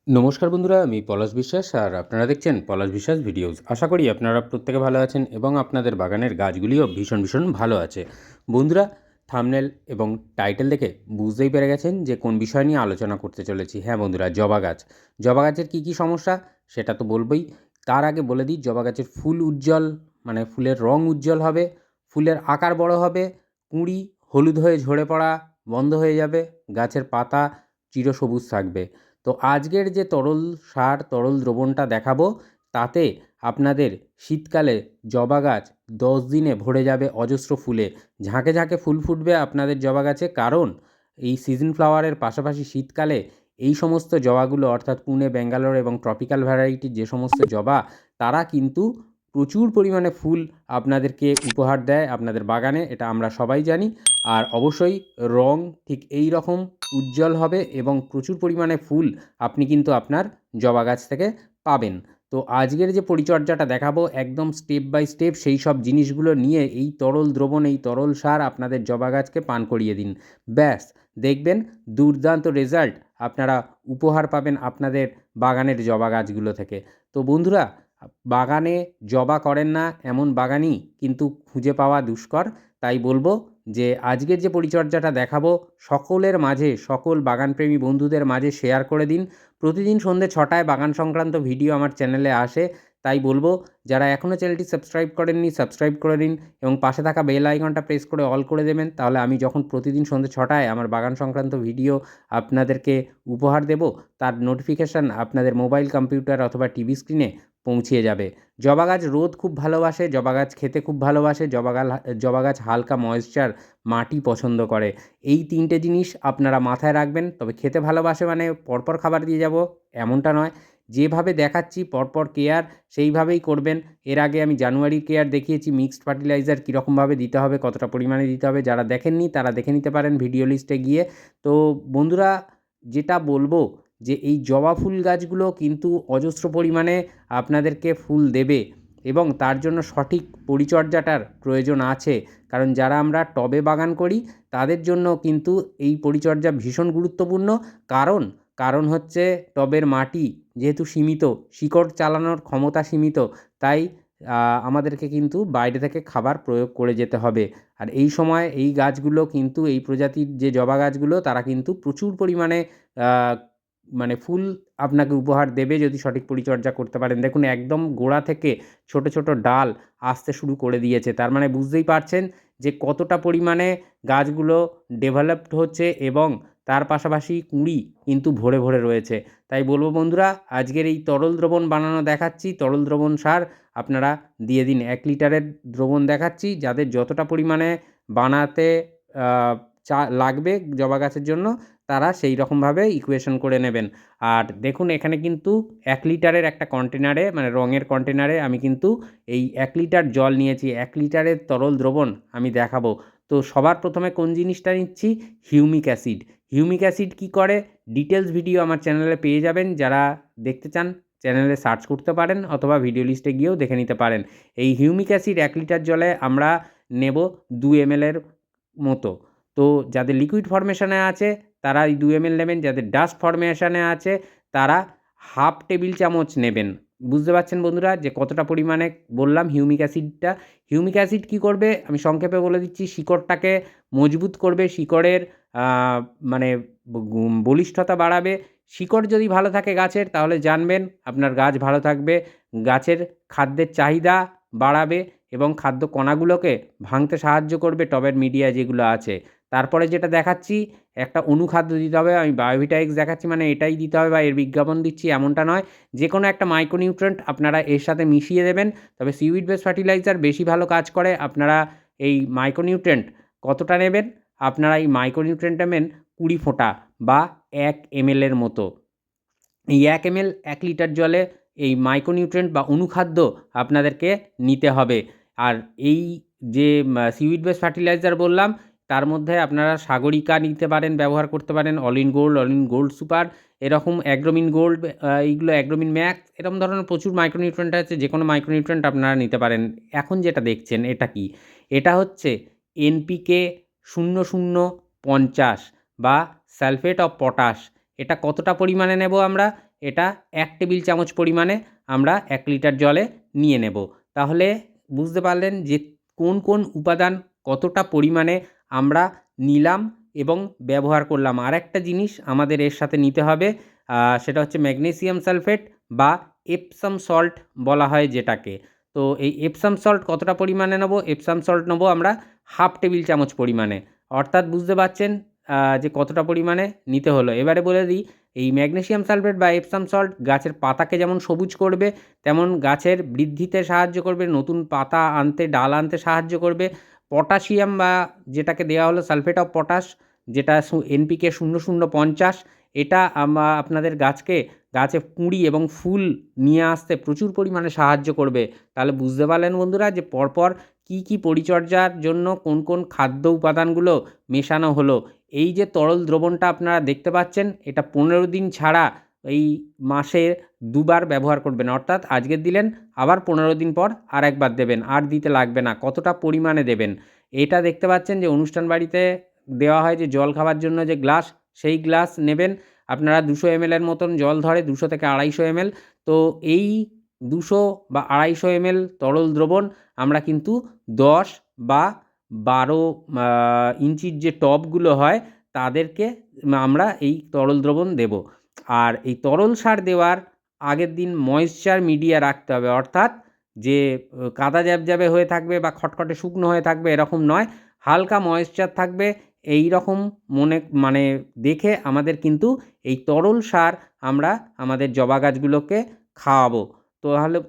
নমস্কার বন্ধুরা, আমি পলাশ বিশ্বাস আর আপনারা দেখছেন পলাশ বিশ্বাস ভিডিওস। আশা করি আপনারা প্রত্যেকে ভালো আছেন এবং আপনাদের বাগানের গাছগুলিও ভীষণ ভালো আছে। বন্ধুরা, থাম্বনেল এবং টাইটেল দেখে বুঝতেই পেরে গেছেন যে কোন বিষয় নিয়ে আলোচনা করতে চলেছি। হ্যাঁ বন্ধুরা, জবা গাছ। জবা গাছের কী সমস্যা সেটা তো বলবই। তার আগে বলে দিই, জবা গাছের ফুল উজ্জ্বল, মানে ফুলের রং উজ্জ্বল হবে, ফুলের আকার বড় হবে, কুঁড়ি হলুদ হয়ে ঝরে পড়া বন্ধ হয়ে যাবে, গাছের পাতা চিরসবুজ থাকবে। তো আজকের যে তরল সার, তরল দ্রবণটা দেখাবো, তাতে আপনাদের শীতকালে জবা গাছ 10 দিনে ভরে যাবে অজস্র ফুলে। ঝাঁকে ঝাঁকে ফুল ফুটবে আপনাদের জবা গাছে। কারণ এই সিজন ফ্লাওয়ারের পাশাপাশি শীতকালে এই সমস্ত জবাগুলো, অর্থাৎ পুনে, ব্যাঙ্গালোর এবং ট্রপিক্যাল ভ্যারাইটির যে সমস্ত জবা, তারা কিন্তু প্রচুর পরিমাণে ফুল আপনাদেরকে উপহার দেয় আপনাদের বাগানে, এটা আমরা সবাই জানি। আর অবশ্যই রং ঠিক এই রকম উজ্জ্বল হবে এবং প্রচুর পরিমাণে ফুল আপনি কিন্তু আপনার জবা গাছ থেকে পাবেন। তো আজকের যে পরিচর্যাটা দেখাবো, একদম স্টেপ বাই স্টেপ সেই সব জিনিসগুলো নিয়ে এই তরল দ্রবণ, এই তরল সার আপনাদের জবা গাছকে পান করিয়ে দিন। ব্যাস, দেখবেন দুর্দান্ত রেজাল্ট আপনারা উপহার পাবেন আপনাদের বাগানের জবা গাছগুলো থেকে। তো বন্ধুরা, বাগানে জবা করেন না এমন বাগানই কিন্তু খুঁজে পাওয়া দুষ্কর। তাই বলবো যে আজকের যে পরিচর্যাটা দেখাবো, সকলের মাঝে, সকল বাগানপ্রেমী বন্ধুদের মাঝে শেয়ার করে দিন। প্রতিদিন সন্ধ্যে 6টায় বাগান সংক্রান্ত ভিডিও আমার চ্যানেলে আসে। তাই বলবো, যারা এখনও চ্যানেলটি সাবস্ক্রাইব করেননি, সাবস্ক্রাইব করে দিন এবং পাশে থাকা বেল আইকনটা প্রেস করে অল করে দেবেন। তাহলে আমি যখন প্রতিদিন সন্ধ্যে 6টায় আমার বাগান সংক্রান্ত ভিডিও আপনাদেরকে উপহার দেব, তার নোটিফিকেশান আপনাদের মোবাইল, কম্পিউটার অথবা টিভি স্ক্রিনে পৌঁছিয়ে যাবে। জবা গাছ রোদ খুব ভালোবাসে, জবা গাছ খেতে খুব ভালোবাসে, জবা গাছ হালকা ময়েশ্চার মাটি পছন্দ করে। এই 3টে জিনিস আপনারা মাথায় রাখবেন। তবে খেতে ভালোবাসে মানে পরপর খাবার দিয়ে যাব এমনটা নয়। যেভাবে দেখাচ্ছি পরপর কেয়ার সেইভাবেই করবেন। এর আগে আমি জানুয়ারির কেয়ার দেখিয়েছি, মিক্সড ফার্টিলাইজার কীরকমভাবে দিতে হবে, কতটা পরিমাণে দিতে হবে। যারা দেখেননি তারা দেখে নিতে পারেন ভিডিও লিস্টে গিয়ে। তো বন্ধুরা, যেটা বলবো যে এই জবা ফুল গাছগুলো কিন্তু অজস্র পরিমাণে আপনাদেরকে ফুল দেবে এবং তার জন্য সঠিক পরিচর্যাটার প্রয়োজন আছে। কারণ যারা আমরা টবে বাগান করি তাদের জন্য কিন্তু এই পরিচর্যা ভীষণ গুরুত্বপূর্ণ। কারণ হচ্ছে টবের মাটি যেহেতু সীমিত, শিকড় চালানোর ক্ষমতা সীমিত, তাই আমাদেরকে কিন্তু বাইরে থেকে খাবার প্রয়োগ করে যেতে হবে। আর এই সময় এই গাছগুলো কিন্তু, এই প্রজাতির যে জবা গাছগুলো, তারা কিন্তু প্রচুর পরিমাণে মানে ফুল আপনাকে উপহার দেবে যদি সঠিক পরিচর্যা করতে পারেন। দেখুন, একদম গোড়া থেকে ছোট ডাল আসতে শুরু করে দিয়েছে। তার মানে বুঝতেই পারছেন যে কতটা পরিমাণে গাছগুলো ডেভেলপড হচ্ছে এবং তার পাশাপাশি কুঁড়ি কিন্তু ভরে রয়েছে। তাই বলব বন্ধুরা, আজকের এই তরল দ্রবণ বানানো দেখাচ্ছি, তরল দ্রবণ সার আপনারা দিয়ে দিন। 1 লিটারের দ্রবণ দেখাচ্ছি, যাদের যতটা পরিমাণে বানাতে আ লাগবে জবা গাছের জন্য, তারা সেই রকমভাবে ইকুয়েশন করে নেবেন। আর দেখুন, এখানে কিন্তু 1 লিটারের একটা কন্টেনারে, মানে রঙের কন্টেনারে আমি কিন্তু এই 1 লিটার জল নিয়েছি। 1 লিটারের তরল দ্রবণ আমি দেখাবো। তো সবার প্রথমে কোন জিনিসটা নিচ্ছি? Humic acid. হিউমিক অ্যাসিড কী করে, ডিটেলস ভিডিও আমার চ্যানেলে পেয়ে যাবেন। যারা দেখতে চান চ্যানেলে সার্চ করতে পারেন অথবা ভিডিও লিস্টে গিয়েও দেখে নিতে পারেন। এই হিউমিক অ্যাসিড 1 লিটার জলে আমরা নেব 2 ml এর মতো। তো যাদের লিকুইড ফরমেশনে আছে তারা এই 2 ml নেবেন, যাদের ডাস্ট ফরমেশনে আছে তারা হাফ টেবিল চামচ নেবেন। বুঝতে পারছেন বন্ধুরা যে কতটা পরিমাণে বললাম হিউমিক অ্যাসিডটা। হিউমিক অ্যাসিড কী করবে আমি সংক্ষেপে বলে দিচ্ছি, শিকড়টাকে মজবুত করবে, শিকড়ের মানে বলিষ্ঠতা বাড়াবে। শিকড় যদি ভালো থাকে গাছের, তাহলে জানবেন আপনার গাছ ভালো থাকবে। গাছের খাদ্যের চাহিদা বাড়াবে এবং খাদ্য কণাগুলোকে ভাঙতে সাহায্য করবে টবের মিডিয়া যেগুলো আছে। তারপরে যেটা দেখাচ্ছি, একটা অনুখাদ্য দিতে হবে। আমি বায়োভিটা এক্স দেখাচ্ছি মানে এটাই দিতে হবে বা এর বিজ্ঞাপন দিচ্ছি এমনটা নয়। যেকোনো একটা মাইক্রোনিউট্রিয়েন্ট আপনারা এর সাথে মিশিয়ে দেবেন। তবে সিউইড বেস ফার্টিলাইজার বেশি ভালো কাজ করে। আপনারা এই মাইক্রোনিউট্রিয়েন্ট কতটা নেবেন? আপনারা এই মাইক্রোনিউট্রিয়েন্ট নেবেন 20 ফোঁটা বা 1 ml এর মতো। এই 1 ml 1 লিটার জলে এই মাইক্রোনিউট্রিয়েন্ট বা অনুখাদ্য আপনাদেরকে নিতে হবে। আর এই যে সিউইড বেস ফার্টিলাইজার বললাম, তার মধ্যে আপনারা সাগরিকা নিতে পারেন, ব্যবহার করতে পারেন, অল ইন গোল্ড সুপার, এরকম অ্যাগ্রোমিন গোল্ড, এইগুলো অ্যাগ্রোমিন ম্যাক্স, এরকম ধরনের প্রচুর মাইক্রোনিউট্রিয়েন্ট আছে। যেকোনো মাইক্রোনিউট্রিয়েন্ট আপনারা নিতে পারেন। এখন যেটা দেখছেন এটা কি? এটা হচ্ছে এনপিকে 0050 বা সালফেট অফ পটাশ। এটা কতটা পরিমাণে নেব আমরা? এটা 1 টেবিল চামচ পরিমাণে আমরা 1 লিটার জলে নিয়ে নেব। তাহলে বুঝতে পারলেন যে কোন কোন উপাদান কতটা পরিমাণে আমরা নিলাম এবং ব্যবহার করলাম। আরেকটা জিনিস আমাদের এর সাথে নিতে হবে, সেটা হচ্ছে ম্যাগনেসিয়াম সালফেট বা এপসাম সল্ট বলা হয় যেটাকে। তো এই এপসাম সল্ট কতটা পরিমাণে নেব? এপসাম সল্ট নেব আমরা 1/2 টেবিল চামচ পরিমাণে। অর্থাৎ বুঝতে পারছেন যে কতটা পরিমাণে নিতে হলো। এবারে বলে দিই, এই ম্যাগনেসিয়াম সালফেট বা এপসাম সল্ট গাছের পাতাকে যেমন সবুজ করবে, তেমন গাছের বৃদ্ধিতে সাহায্য করবে, নতুন পাতা আনতে, ডাল আনতে সাহায্য করবে। পটাশিয়াম বা যেটাকে দেওয়া হলো সালফেট অফ পটাশ, যেটা NPK 0050, এটা আপনাদের গাছে কুঁড়ি এবং ফুল নিয়ে আসতে প্রচুর পরিমাণে সাহায্য করবে। তাহলে বুঝতে পারলেন বন্ধুরা যে পরপর কী কী পরিচর্যার জন্য কোন কোন খাদ্য উপাদানগুলো মেশানো হলো। এই যে তরল দ্রবণটা আপনারা দেখতে পাচ্ছেন, এটা 15 দিন ছাড়া এই মাসে 2 বার ব্যবহার করবেন। অর্থাৎ আজকে দিলেন, আবার 15 দিন পর আরেকবার দেবেন, আর দিতে লাগবে না। কতটা পরিমাণে দেবেন এটা দেখতে পাচ্ছেন যে অনুষ্ঠান বাড়িতে দেওয়া হয় যে জল খাওয়ার জন্য যে গ্লাস, সেই গ্লাস নেবেন আপনারা। 200 ml এর মতন জল ধরে, 200 থেকে 250 ml। তো এই 200 বা 250 ml তরল দ্রবণ আমরা কিন্তু 10 বা 12 ইঞ্চির যে টবগুলো হয় তাদেরকে আমরা এই তরল দ্রবণ দেব। আর এই তরল সার দেওয়ার আগের দিন ময়েশ্চার মিডিয়া রাখতে হবে। অর্থাৎ যে কাদা জ্যাবজ্যাবে হয়ে থাকবে বা খটখটে শুকনো হয়ে থাকবে এরকম নয়, হালকা ময়েশ্চার থাকবে এই রকম মানে দেখে আমাদের কিন্তু এই তরল সার আমরা আমাদের জবা গাছগুলোকে খাওয়াবো।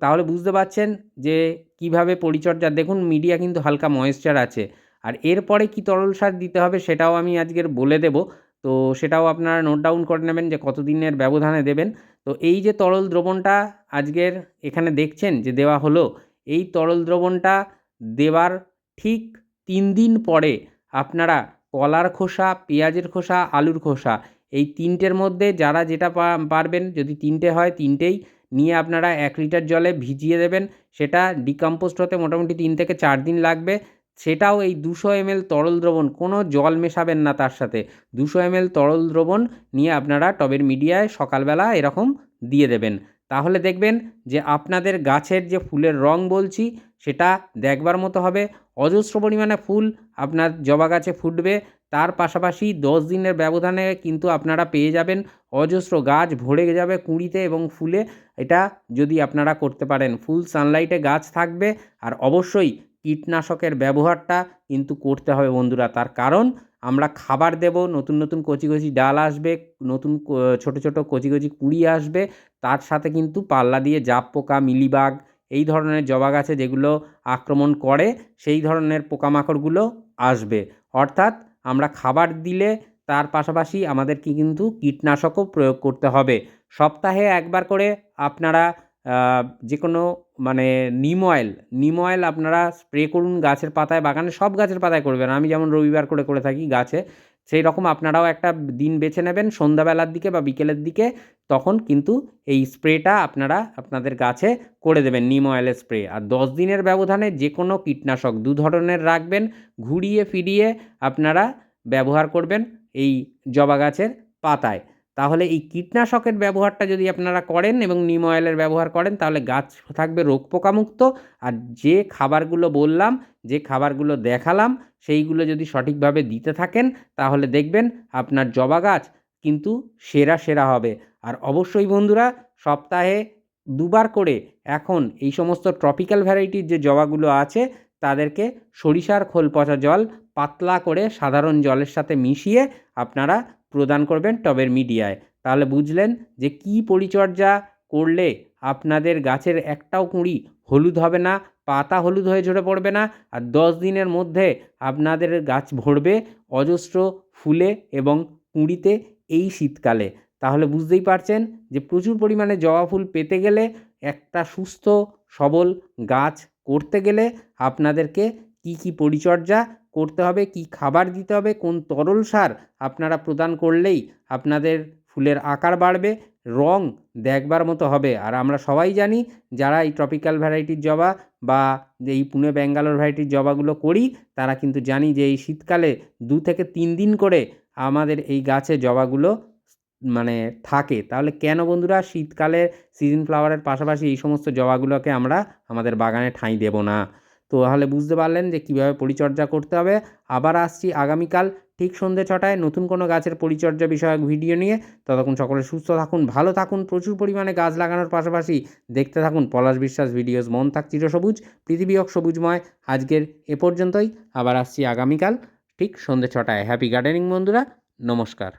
তাহলে বুঝতে পারছেন যে কীভাবে পরিচর্যা। দেখুন মিডিয়া কিন্তু হালকা ময়েশ্চার আছে। আর এরপরে কী তরল সার দিতে হবে সেটাও আমি আজকের বলে দেব। তো সেটাও আপনারা নোট ডাউন করে নেবেন যে কতদিনের ব্যবধানে দেবেন। তো এই যে তরল দ্রবণটা আজকের এখানে দেখছেন যে দেওয়া হলো, এই তরল দ্রবণটা দেওয়ার ঠিক 3 দিন পরে আপনারা কলার খোসা, পেঁয়াজের খোসা, আলুর খোসা, এই 3টের মধ্যে যারা যেটা পারবেন, যদি 3টে হয় 3টেই নিয়ে আপনারা 1 লিটার জলে ভিজিয়ে দেবেন। সেটা ডিকম্পোস্ট হতে মোটামুটি 3 থেকে 4 দিন লাগবে। সেটাও এই 200 ml তরল দ্রবণ, কোনো জল মেশাবেন না তার সাথে। 200 ml তরল দ্রবণ নিয়ে আপনারা টবের মিডিয়ায় সকালবেলা এরকম দিয়ে দেবেন। তাহলে দেখবেন যে আপনাদের গাছের যে ফুলের রং বলছি সেটা দেখবার মতো হবে। অজস্র পরিমাণে ফুল আপনার জবা গাছে ফুটবে। তার পাশাপাশি 10 দিনের ব্যবধানে কিন্তু আপনারা পেয়ে যাবেন অজস্র গাছ ভরে যাবে কুঁড়িতে এবং ফুলে। এটা যদি আপনারা করতে পারেন, ফুল সানলাইটে গাছ থাকবে। আর অবশ্যই কীটনাশকের ব্যবহারটা কিন্তু করতে হবে বন্ধুরা। তার কারণ আমরা খাবার দেব, নতুন নতুন কচি কচি ডাল আসবে, নতুন ছোটো ছোটো কচি কচি কুঁড়ি আসবে। তার সাথে কিন্তু পাল্লা দিয়ে জাপ পোকা, মিলিবাগ, এই ধরনের জবা গাছে যেগুলো আক্রমণ করে সেই ধরনের পোকামাকড়গুলো আসবে। অর্থাৎ আমরা খাবার দিলে তার পাশাপাশি আমাদেরকে কিন্তু কীটনাশকও প্রয়োগ করতে হবে। সপ্তাহে একবার করে আপনারা যে কোনো মানে নিম অয়েল আপনারা স্প্রে করুন গাছের পাতায়, বাগানে সব গাছের পাতায় করবেন। আমি যেমন রবিবার করে থাকি গাছে, সেই রকম আপনারাও একটা দিন বেছে নেবেন সন্ধ্যাবেলার দিকে বা বিকেলের দিকে। তখন কিন্তু এই স্প্রেটা আপনারা আপনাদের গাছে করে দেবেন, নিম অয়েলের স্প্রে। আর 10 দিনের ব্যবধানে যে কোনো কীটনাশক 2 ধরনের রাখবেন, ঘুরিয়ে ফিরিয়ে আপনারা ব্যবহার করবেন এই জবা গাছের পাতায়। তাহলে এই কীটনাশকের ব্যবহারটা যদি আপনারা করেন এবং নিম অয়েলের ব্যবহার করেন তাহলে গাছ থাকবে রোগ পোকামুক্ত। আর যে খাবারগুলো বললাম, যে খাবারগুলো দেখালাম, সেইগুলো যদি সঠিকভাবে দিতে থাকেন তাহলে দেখবেন আপনার জবা গাছ কিন্তু সেরা হবে। আর অবশ্যই বন্ধুরা সপ্তাহে 2 বার করে এখন এই সমস্ত ট্রপিক্যাল ভ্যারাইটির যে জবাগুলো আছে তাদেরকে সরিষার খোল পচা জল পাতলা করে সাধারণ জলের সাথে মিশিয়ে আপনারা প্রদান করবেন টবের মিডিয়ায়। তাহলে বুঝলেন যে কী পরিচর্যা করলে আপনাদের গাছের একটাও কুঁড়ি হলুদ হবে না, পাতা হলুদ হয়ে ঝরে পড়বে না। আর 10 দিনের মধ্যে আপনাদের গাছ ভরবে অজস্র ফুলে এবং কুঁড়িতে এই শীতকালে। তাহলে বুঝতেই পারছেন যে প্রচুর পরিমাণে জবা ফুল পেতে গেলে, একটা সুস্থ সবল গাছ করতে গেলে আপনাদেরকে কী কী পরিচর্যা করতে হবে, কী খাবার দিতে হবে, কোন তরল সার আপনারা প্রদান করলেই আপনাদের ফুলের আকার বাড়বে, রং দেখবার মতো হবে। আর আমরা সবাই জানি যারা এই ট্রপিক্যাল ভ্যারাইটির জবা বা এই পুনে ব্যাঙ্গালোর ভ্যারাইটির জবাগুলো করি, তারা কিন্তু জানি যে এই শীতকালে 2 থেকে 3 দিন করে আমাদের এই গাছে জবাগুলো মানে থাকে, তাহলে কেন বন্ধুরা শীতকালে সিজন ফ্লাওয়ারের পাশাপাশি এই সমস্ত জবাগুলোকে আমরা আমাদের বাগানে ঠাঁই দেব না? তো তাহলে বুঝতে পারলেন যে কীভাবে পরিচর্যা করতে হবে। আবার আসছি আগামীকাল ঠিক সন্ধ্যে ৬টায় নতুন কোনো গাছের পরিচর্যা বিষয়ক ভিডিও নিয়ে। ততক্ষণ সকলে সুস্থ থাকুন, ভালো থাকুন, প্রচুর পরিমাণে গাছ লাগানোর পাশাপাশি দেখতে থাকুন পলাশ বিশ্বাস ভিডিওস। মন থাক চিরসবুজ, পৃথিবী হোক সবুজময়। আজকের এ পর্যন্তই, আবার আসছি আগামীকাল ঠিক সন্ধ্যে ৬টায়। হ্যাপি গার্ডেনিং বন্ধুরা, নমস্কার।